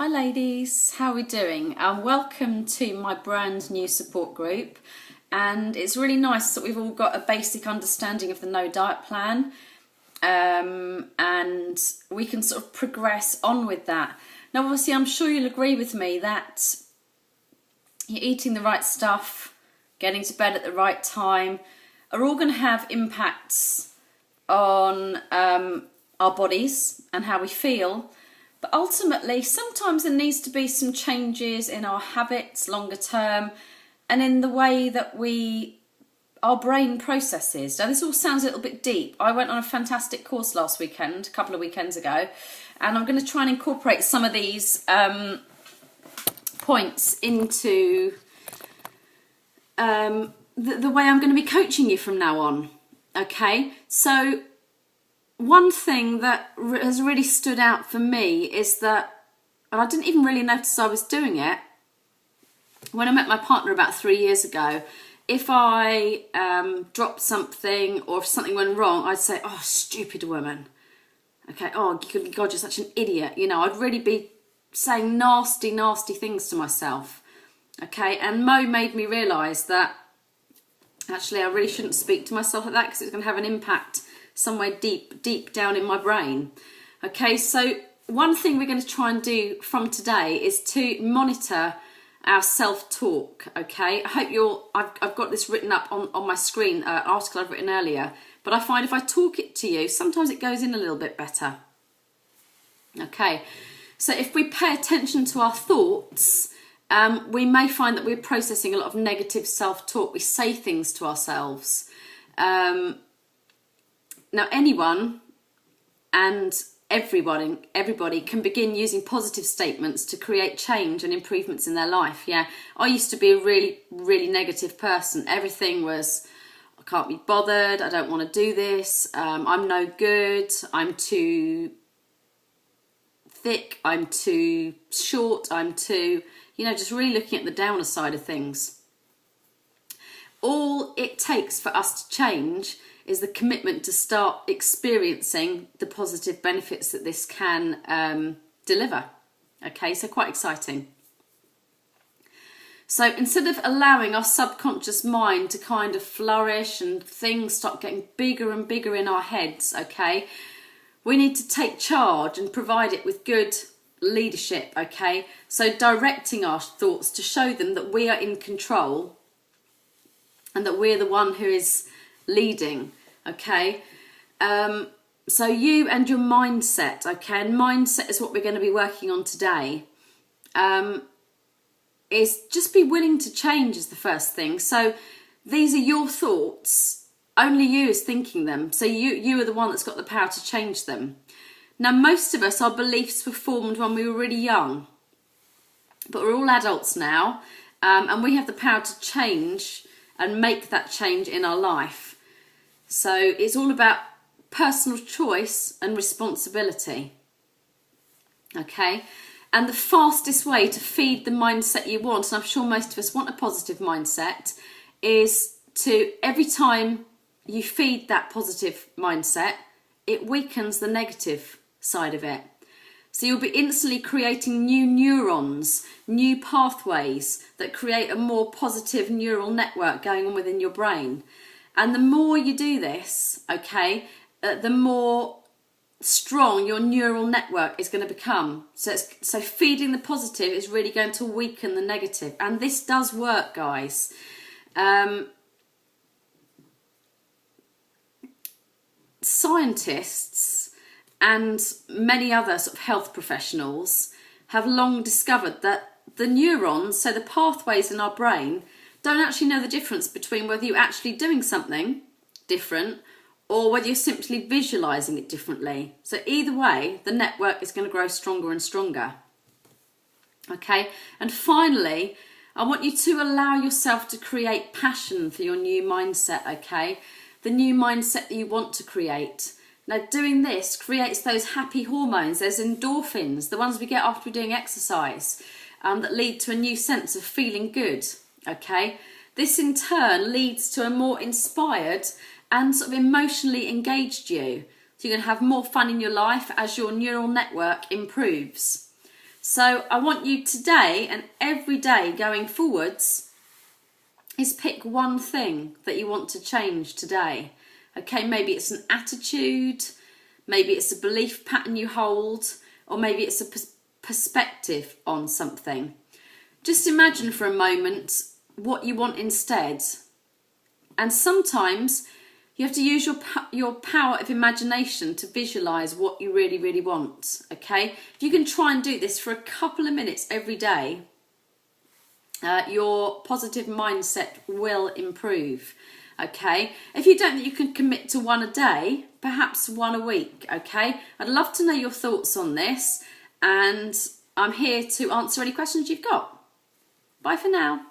Hi ladies, how are we doing? Welcome to my brand new support group, and it's really nice that we've all got a basic understanding of the No Diet Plan, and we can sort of progress on with that. Now obviously I'm sure you'll agree with me that you're eating the right stuff, getting to bed at the right time, are all going to have impacts on our bodies and how we feel. But ultimately, sometimes there needs to be some changes in our habits longer term and in the way that our brain processes. Now, this all sounds a little bit deep. I went on a fantastic course last weekend, a couple of weekends ago, and I'm going to try and incorporate some of these points into the way I'm going to be coaching you from now on. Okay, so one thing that has really stood out for me is that, and I didn't even really notice I was doing it, when I met my partner about 3 years ago, if I dropped something or if something went wrong, I'd say, "Oh, stupid woman." Okay, "Oh, God, you're such an idiot." You know, I'd really be saying nasty, nasty things to myself. Okay, and Mo made me realise that actually I really shouldn't speak to myself like that because it's going to have an impact somewhere deep down in my brain. Okay, so one thing we're going to try and do from today is to monitor our self-talk. Okay, I hope I've got this written up on my screen, article I've written earlier, but I find if I talk it to you, sometimes it goes in a little bit better. Okay, so if we pay attention to our thoughts, we may find that we're processing a lot of negative self-talk. We say things to ourselves. Now, anyone and everybody can begin using positive statements to create change and improvements in their life. Yeah, I used to be a really, really negative person. Everything was, "I can't be bothered, I don't want to do this, I'm no good, I'm too thick, I'm too short, I'm too," just really looking at the downer side of things. All it takes for us to change is the commitment to start experiencing the positive benefits that this can deliver. Okay, so quite exciting. So instead of allowing our subconscious mind to kind of flourish and things start getting bigger and bigger in our heads, okay, we need to take charge and provide it with good leadership, okay? So directing our thoughts to show them that we are in control and that we're the one who is leading. Okay, so you and your mindset, okay, and mindset is what we're going to be working on today, is just be willing to change is the first thing. So these are your thoughts, only you is thinking them, so you are the one that's got the power to change them. Now, most of us, our beliefs were formed when we were really young, but we're all adults now, and we have the power to change and make that change in our life. So it's all about personal choice and responsibility. Okay, and the fastest way to feed the mindset you want, and I'm sure most of us want a positive mindset, is to, every time you feed that positive mindset, it weakens the negative side of it. So you'll be instantly creating new neurons, new pathways that create a more positive neural network going on within your brain. And the more you do this, okay, the more strong your neural network is going to become. So feeding the positive is really going to weaken the negative. And this does work, guys. Scientists and many other sort of health professionals have long discovered that the neurons, so the pathways in our brain, don't actually know the difference between whether you're actually doing something different or whether you're simply visualizing it differently. So either way, the network is going to grow stronger and stronger. Okay, and finally, I want you to allow yourself to create passion for your new mindset, okay? The new mindset that you want to create. Now, doing this creates those happy hormones, those endorphins, the ones we get after we're doing exercise, that lead to a new sense of feeling good. Okay, this in turn leads to a more inspired and sort of emotionally engaged you. So you're going to have more fun in your life as your neural network improves. So I want you today and every day going forwards is pick one thing that you want to change today. Okay, maybe it's an attitude, maybe it's a belief pattern you hold, or maybe it's a perspective on something. Just imagine for a moment what you want instead. And sometimes you have to use your power of imagination to visualise what you really, really want, okay? If you can try and do this for a couple of minutes every day, your positive mindset will improve, okay? If you don't think you can commit to one a day, perhaps one a week, okay? I'd love to know your thoughts on this, and I'm here to answer any questions you've got. Bye for now.